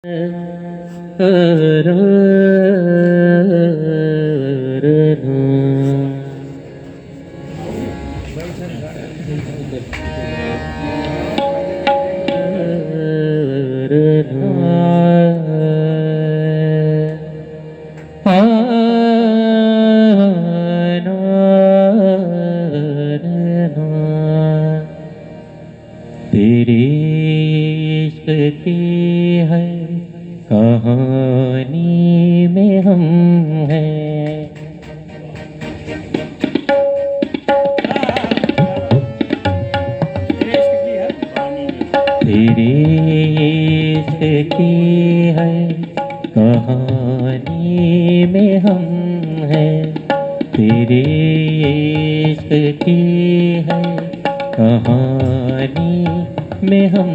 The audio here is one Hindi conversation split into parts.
तेरे इश्क की हर कहानी में हम हैं। तेरे इश्क की हर कहानी में हम हैं। तेरे इश्क की हर कहानी में हम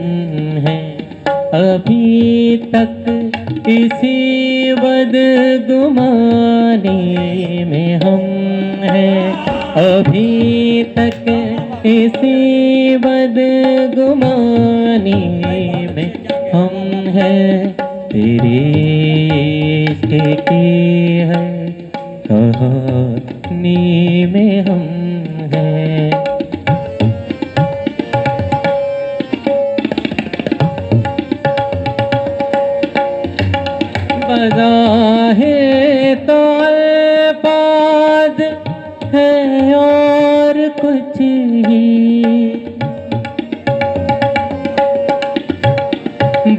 हैं। अभी तक इसी बदगुमानी में हम हैं। अभी तक इसी बदगुमानी में हम हैं। तेरे इश्क की है कहानी में हम हैं। बज़ाहिर तो अल्फाज़ है और कुछ ही,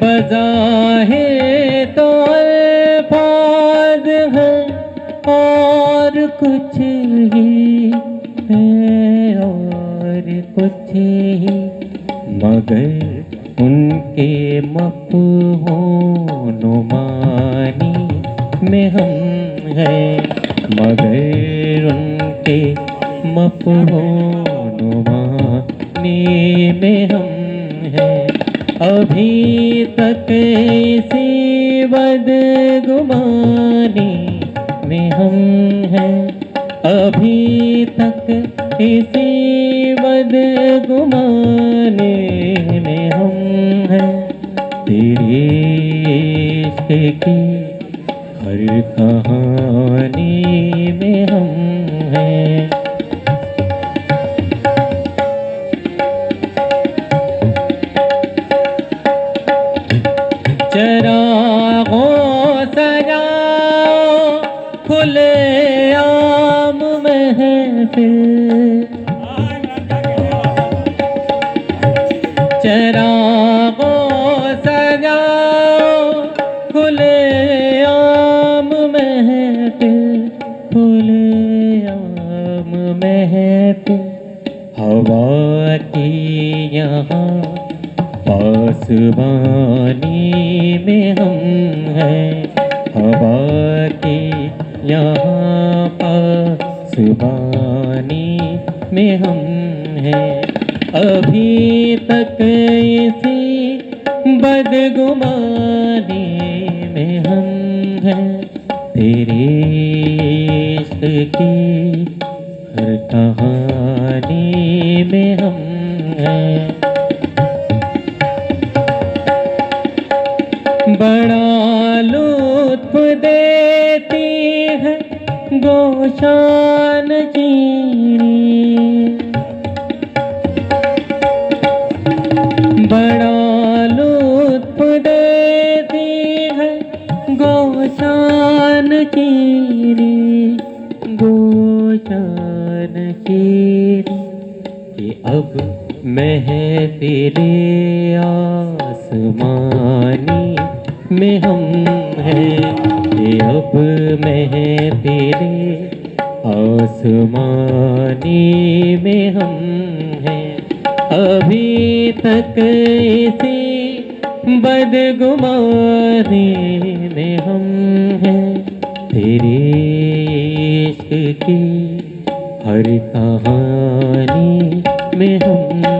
बज़ाहिर तो अल्फाज़ है और कुछ ही है और कुछ ही, मगर उनके मफ़हूम मानी में हम हैं। मगर उनके मफ़हूम मानी में हम हैं। अभी तक इसी बदगुमानी में हम हैं। अभी तक इसी बदगुमानी में हम हैं। तेरे इश्क की हर कहानी में हम हैं। चरागों सजाओ खुले आम महफिल, चरागों सजाओ खुले आम महफिल, खुले आम महफिल। हवा की यहाँ पासबानी में हम हैं। हवा की यहाँ पासबानी में हम हैं। अभी तक इसी बदगुमानी में हम हैं। तेरे इश्क की हर कहानी में हम हैं। बड़ा लुत्फ देती है गोशान चीनी, बड़ा लुत्फ देती है गोशान चीनी, गोशान चीनी। कि अब महफिले आसमानी में हम हैं। कि अब महफिले आसमानी में हम हैं। अभी तक इसी बदगुमानी में हम हैं। तेरे इश्क की हर कहानी में हम हैं।